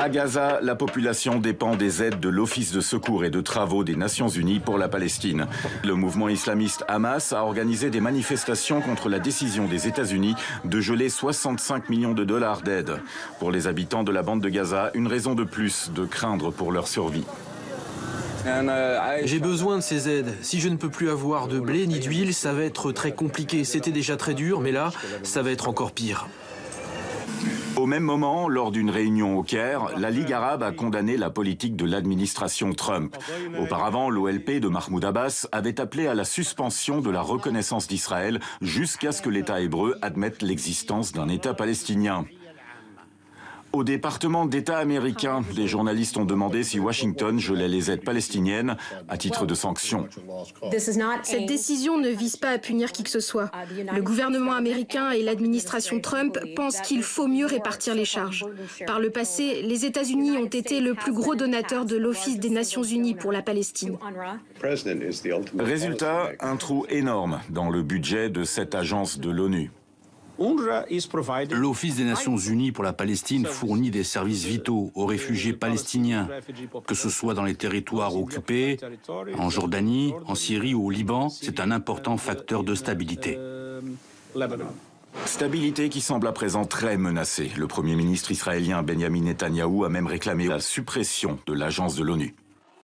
À Gaza, la population dépend des aides de l'Office de secours et de travaux des Nations Unies pour la Palestine. Le mouvement islamiste Hamas a organisé des manifestations contre la décision des États-Unis de geler 65 millions de dollars d'aide. Pour les habitants de la bande de Gaza, une raison de plus de craindre pour leur survie. J'ai besoin de ces aides. Si je ne peux plus avoir de blé ni d'huile, ça va être très compliqué. C'était déjà très dur, mais là, ça va être encore pire. Au même moment, lors d'une réunion au Caire, la Ligue arabe a condamné la politique de l'administration Trump. Auparavant, l'OLP de Mahmoud Abbas avait appelé à la suspension de la reconnaissance d'Israël jusqu'à ce que l'État hébreu admette l'existence d'un État palestinien. Au département d'État américain, les journalistes ont demandé si Washington gelait les aides palestiniennes à titre de sanction. Cette décision ne vise pas à punir qui que ce soit. Le gouvernement américain et l'administration Trump pensent qu'il faut mieux répartir les charges. Par le passé, les États-Unis ont été le plus gros donateur de l'Office des Nations Unies pour la Palestine. Résultat, un trou énorme dans le budget de cette agence de l'ONU. L'Office des Nations Unies pour la Palestine fournit des services vitaux aux réfugiés palestiniens, que ce soit dans les territoires occupés, en Jordanie, en Syrie ou au Liban. C'est un important facteur de stabilité. Stabilité qui semble à présent très menacée. Le Premier ministre israélien Benjamin Netanyahou a même réclamé la suppression de l'agence de l'ONU.